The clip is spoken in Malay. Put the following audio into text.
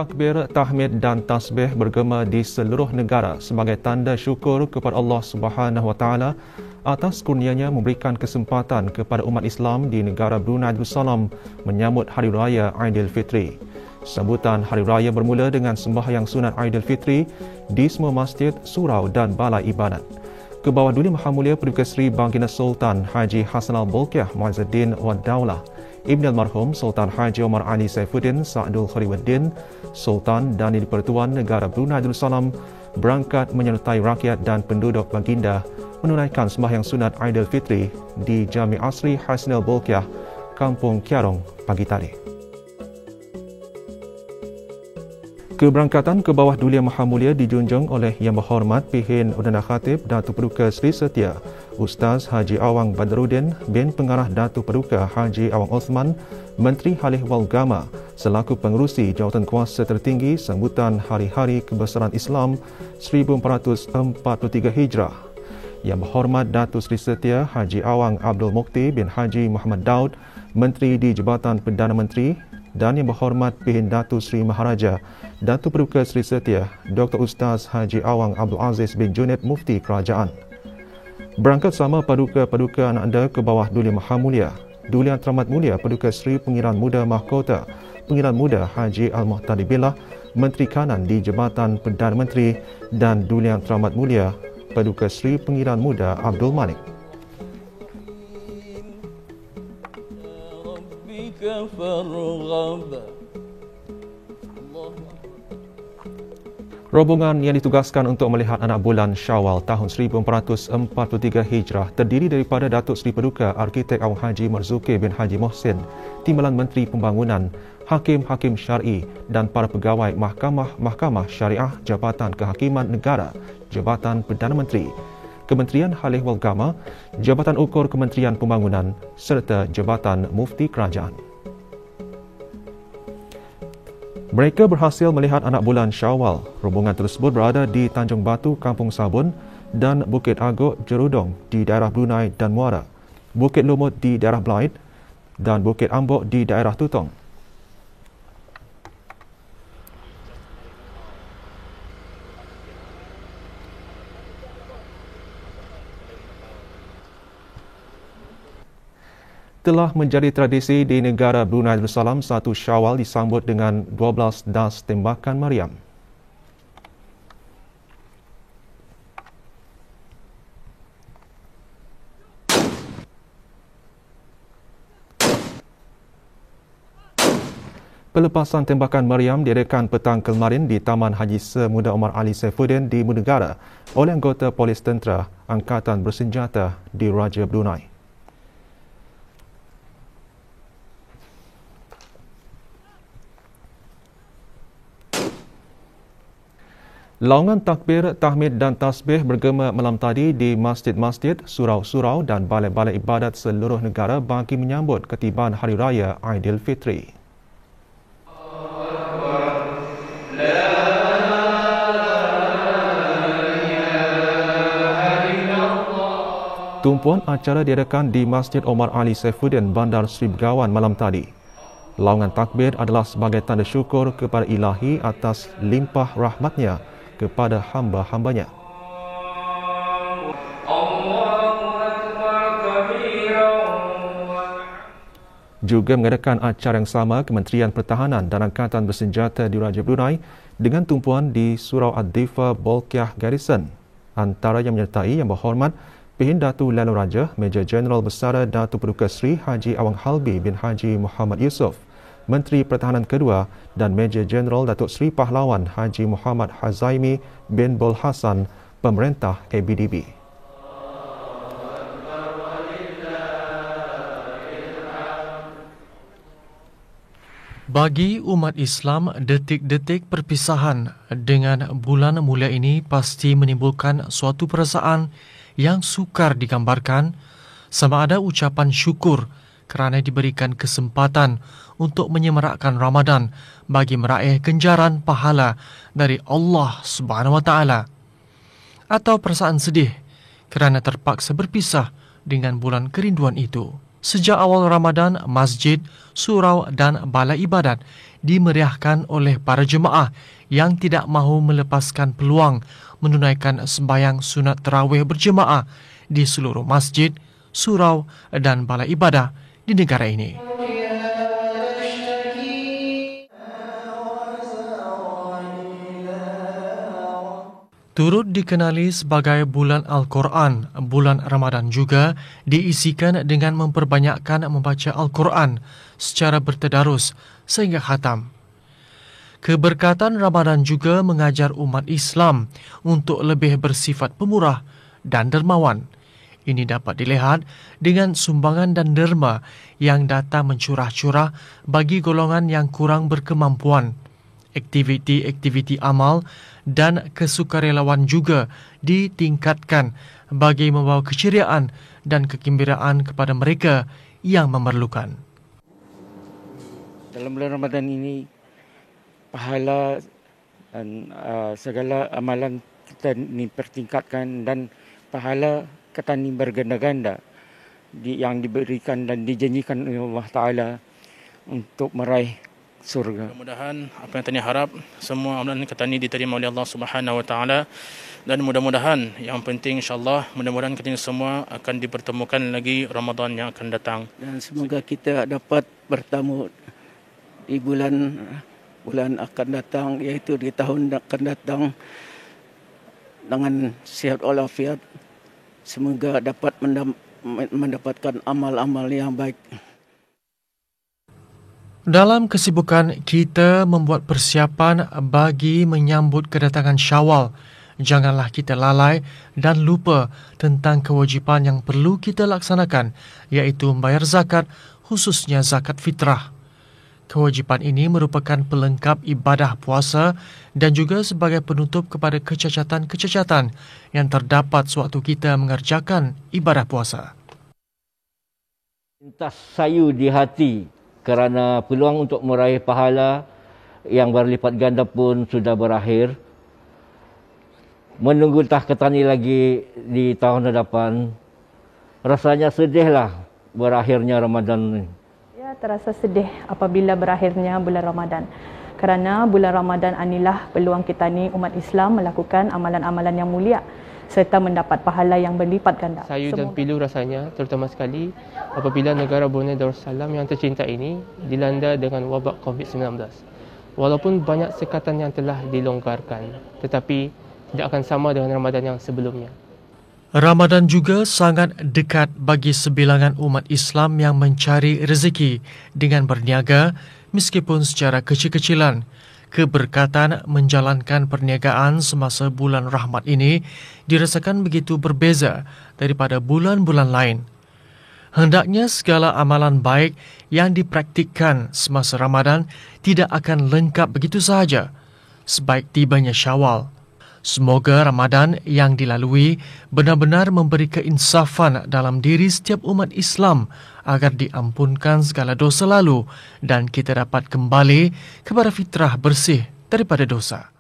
takbir, tahmid dan tasbih bergema di seluruh negara sebagai tanda syukur kepada Allah Subhanahu Wa Taala atas kurnianya memberikan kesempatan kepada umat Islam di negara Brunei Darussalam menyambut Hari Raya Aidilfitri. Sambutan Hari Raya bermula dengan sembahyang sunat Aidilfitri di semua masjid, surau dan balai ibadat. Kebawah Duli Maha Mulia Perdana Seri Baginda Sultan Haji Hassanal Bolkiah Muizzuddin Wad Daulah, Ibn Almarhum Sultan Haji Omar Ali Saifuddin Sa'dul Khairuddin, Sultan dan di-Pertuan Negara Brunei Darussalam berangkat menyertai rakyat dan penduduk Baginda menunaikan sembahyang sunat Aidilfitri di Jami Asri Hassanal Bolkiah, Kampung Kiarong pagi tadi. Keberangkatan ke bawah Duli Maha Mulia dijunjung oleh Yang Berhormat Pihin Udana Khatib Datuk Paduka Seri Setia Ustaz Haji Awang Badruddin bin Pengarah Datuk Paduka Haji Awang Osman, Menteri Halih Walgama selaku pengerusi jawatan kuasa tertinggi sambutan Hari-Hari Kebesaran Islam 1443 Hijrah. Yang Berhormat Datuk Seri Setia Haji Awang Abdul Mukti bin Haji Muhammad Daud, Menteri di Jabatan Perdana Menteri, dan Yang Berhormat Pihin Datuk Seri Maharaja Datuk Paduka Seri Setia Dr. Ustaz Haji Awang Abdul Aziz bin Junaid Mufti Kerajaan. Berangkat sama paduka-paduka anak anda ke bawah Duli Maha Mulia, Duli Yang Teramat Mulia Paduka Seri Pengiran Muda Mahkota Pengiran Muda Haji Al-Muhtadi Billah, Menteri Kanan di Jabatan Perdana Menteri, dan Duli Yang Teramat Mulia Paduka Seri Pengiran Muda Abdul Malik. Rombongan yang ditugaskan untuk melihat anak bulan Syawal tahun 1443 Hijrah terdiri daripada Datuk Seri Paduka Arkitek Awang Haji Marzuki bin Haji Mohsin, Timbalan Menteri Pembangunan, Hakim-Hakim Syar'i dan para pegawai Mahkamah Syariah Jabatan Kehakiman Negara, Jabatan Perdana Menteri, Kementerian Halih Walgama, Jabatan Ukur Kementerian Pembangunan serta Jabatan Mufti Kerajaan. Mereka berhasil melihat anak bulan Syawal. Rombongan tersebut berada di Tanjung Batu, Kampung Sabun dan Bukit Agok, Jerudong di daerah Brunei dan Muara, Bukit Lumut di daerah Blaid dan Bukit Ambok di daerah Tutong. Telah menjadi tradisi di negara Brunei Darussalam 1 Syawal disambut dengan 12 das tembakan Maryam. Pelepasan tembakan Maryam diadakan petang kemarin di Taman Haji Semuda Omar Ali Saifuddin di Ibu Negara oleh anggota Polis Tentera Angkatan Bersenjata di Raja Brunei. Laungan takbir, tahmid dan tasbih bergema malam tadi di masjid-masjid, surau-surau dan balai-balai ibadat seluruh negara bagi menyambut ketibaan Hari Raya Aidilfitri. Tumpuan acara diadakan di Masjid Omar Ali Saifuddin, Bandar Seri Begawan malam tadi. Laungan takbir adalah sebagai tanda syukur kepada Ilahi atas limpah rahmatnya kepada hamba-hambanya. Juga mengadakan acara yang sama Kementerian Pertahanan dan Angkatan Bersenjata di Raja Brunei dengan tumpuan di Surau Ad-Difa Bolkiah Garrison. Antara yang menyertai Yang Berhormat Pihin Datu Lalu Raja Major Jeneral Besar Datuk Paduka Seri Haji Awang Halbi bin Haji Muhammad Yusof, Menteri Pertahanan Kedua, dan Major Jeneral Datuk Seri Pahlawan Haji Muhammad Hazaimi bin Bol Hassan, Pemerintah ABDB. Bagi umat Islam, detik-detik perpisahan dengan bulan mulia ini pasti menimbulkan suatu perasaan yang sukar digambarkan, sama ada ucapan syukur kerana diberikan kesempatan untuk menyemarakkan Ramadan bagi meraih ganjaran pahala dari Allah Subhanahu Wa Taala, atau perasaan sedih kerana terpaksa berpisah dengan bulan kerinduan itu. Sejak awal Ramadan, masjid, surau dan balai ibadat dimeriahkan oleh para jemaah yang tidak mahu melepaskan peluang menunaikan sembahyang sunat tarawih berjemaah di seluruh masjid, surau dan balai ibadah di negara ini. Turut dikenali sebagai bulan Al-Quran, bulan Ramadan juga diisikan dengan memperbanyakkan membaca Al-Quran secara bertadarus sehingga khatam. Keberkatan Ramadan juga mengajar umat Islam untuk lebih bersifat pemurah dan dermawan. Ini dapat dilihat dengan sumbangan dan derma yang datang mencurah-curah bagi golongan yang kurang berkemampuan. Aktiviti-aktiviti amal dan kesukarelawan juga ditingkatkan bagi membawa keceriaan dan kegembiraan kepada mereka yang memerlukan. Dalam bulan Ramadan ini, pahala dan segala amalan kita dipertingkatkan dan pahala kita ini berganda-ganda yang diberikan dan dijanjikan oleh Allah Ta'ala untuk meraih surga. Mudah-mudahan apa yang Tani harap semua amalan kita ini diterima oleh Allah Subhanahu Wa Taala, dan mudah-mudahan yang penting insya-Allah mudah-mudahan kita semua akan dipertemukan lagi Ramadan yang akan datang, dan semoga kita dapat bertemu di bulan akan datang, iaitu di tahun akan datang dengan sihat walafiat. Semoga dapat mendapatkan amal-amal yang baik. Dalam kesibukan kita membuat persiapan bagi menyambut kedatangan Syawal, janganlah kita lalai dan lupa tentang kewajipan yang perlu kita laksanakan, iaitu membayar zakat, khususnya zakat fitrah. Kewajipan ini merupakan pelengkap ibadah puasa dan juga sebagai penutup kepada kecacatan-kecacatan yang terdapat sewaktu kita mengerjakan ibadah puasa. Lintas sayu di hati kerana peluang untuk meraih pahala yang berlipat ganda pun sudah berakhir. Menunggu entah ketani lagi di tahun hadapan, rasanya sedihlah berakhirnya Ramadan ini. Ya, terasa sedih apabila berakhirnya bulan Ramadan. Kerana bulan Ramadan inilah peluang kita ni umat Islam melakukan amalan-amalan yang mulia serta mendapat pahala yang berlipat ganda. Sayu dan pilu rasanya, terutama sekali apabila negara Brunei Darussalam yang tercinta ini dilanda dengan wabak COVID-19. Walaupun banyak sekatan yang telah dilonggarkan, tetapi tidak akan sama dengan Ramadan yang sebelumnya. Ramadan juga sangat dekat bagi sebilangan umat Islam yang mencari rezeki dengan berniaga meskipun secara kecil-kecilan. Keberkatan menjalankan perniagaan semasa bulan rahmat ini dirasakan begitu berbeza daripada bulan-bulan lain. Hendaknya segala amalan baik yang dipraktikkan semasa Ramadan tidak akan lengkap begitu sahaja sebaik tibanya Syawal. Semoga Ramadan yang dilalui benar-benar memberi keinsafan dalam diri setiap umat Islam agar diampunkan segala dosa lalu dan kita dapat kembali kepada fitrah bersih daripada dosa.